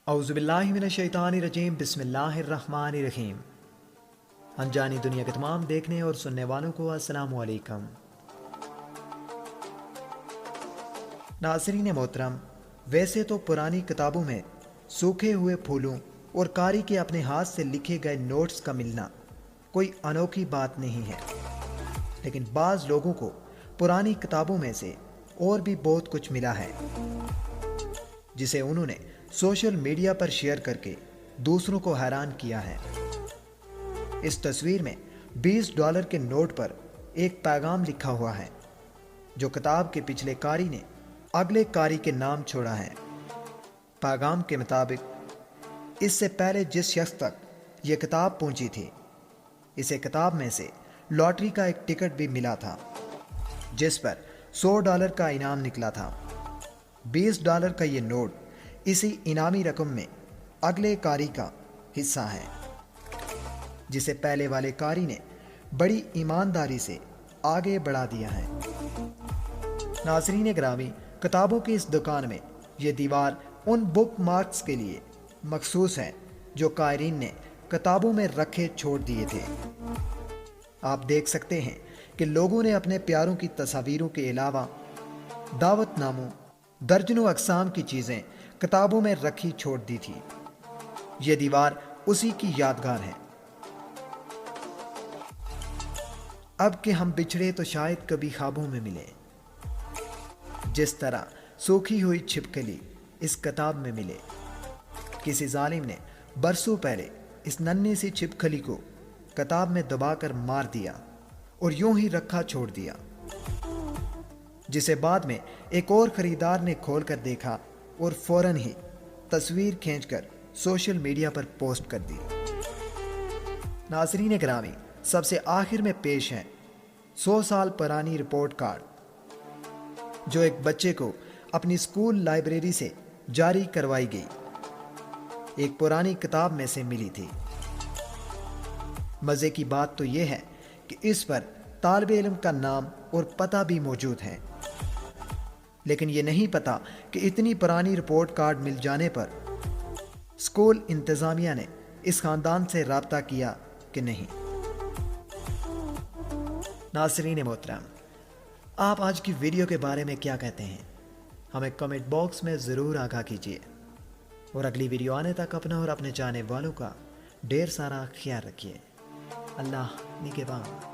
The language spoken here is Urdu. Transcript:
اعوذ باللہ من الشیطان الرجیم، بسم اللہ الرحمن الرحیم۔ انجانی دنیا کے تمام دیکھنے اور سننے والوں کو السلام علیکم۔ ناظرین محترم، ویسے تو پرانی کتابوں میں سوکھے ہوئے پھولوں اور کاری کے اپنے ہاتھ سے لکھے گئے نوٹس کا ملنا کوئی انوکھی بات نہیں ہے، لیکن بعض لوگوں کو پرانی کتابوں میں سے اور بھی بہت کچھ ملا ہے جسے انہوں نے سوشل میڈیا پر شیئر کر کے دوسروں کو حیران کیا ہے۔ اس تصویر میں $20 کے نوٹ پر ایک پیغام لکھا ہوا ہے جو کتاب کے پچھلے قاری نے اگلے قاری کے نام چھوڑا ہے۔ پیغام کے مطابق اس سے پہلے جس شخص تک یہ کتاب پہنچی تھی، اسے کتاب میں سے لاٹری کا ایک ٹکٹ بھی ملا تھا جس پر $100 کا انعام نکلا تھا۔ $20 کا یہ نوٹ اسی انعامی رقم میں اگلے قاری کا حصہ ہے جسے پہلے والے قاری نے بڑی ایمانداری سے آگے بڑھا دیا ہے۔ ناظرین گرامی، کتابوں کی اس دکان میں یہ دیوار ان بک مارکس کے لیے مخصوص ہے جو قارئین نے کتابوں میں رکھے چھوڑ دیے تھے۔ آپ دیکھ سکتے ہیں کہ لوگوں نے اپنے پیاروں کی تصاویروں کے علاوہ دعوت ناموں، درجنوں اقسام کی چیزیں کتابوں میں رکھی چھوڑ دی تھی۔ یہ دیوار اسی کی یادگار ہے۔ اب کہ ہم بچھڑے تو شاید کبھی خوابوں میں ملے، جس طرح سوکھی ہوئی چھپکلی اس کتاب میں ملے۔ کسی ظالم نے برسوں پہلے اس ننھی سی چھپکلی کو کتاب میں دبا کر مار دیا اور یوں ہی رکھا چھوڑ دیا، جسے بعد میں ایک اور خریدار نے کھول کر دیکھا اور فوراً ہی تصویر کھینچ کر سوشل میڈیا پر پوسٹ کر دی۔ ناظرین گرامی، سب سے آخر میں پیش ہے 100 سال پرانی رپورٹ کارڈ جو ایک بچے کو اپنی اسکول لائبریری سے جاری کروائی گئی ایک پرانی کتاب میں سے ملی تھی۔ مزے کی بات تو یہ ہے کہ اس پر طالب علم کا نام اور پتہ بھی موجود ہے، لیکن یہ نہیں پتا کہ اتنی پرانی رپورٹ کارڈ مل جانے پر اسکول انتظامیہ نے اس خاندان سے رابطہ کیا کہ نہیں۔ ناظرین محترم، آپ آج کی ویڈیو کے بارے میں کیا کہتے ہیں؟ ہمیں کمنٹ باکس میں ضرور آگاہ کیجیے، اور اگلی ویڈیو آنے تک اپنا اور اپنے جانے والوں کا ڈھیر سارا خیال رکھیے۔ اللہ نگہبان۔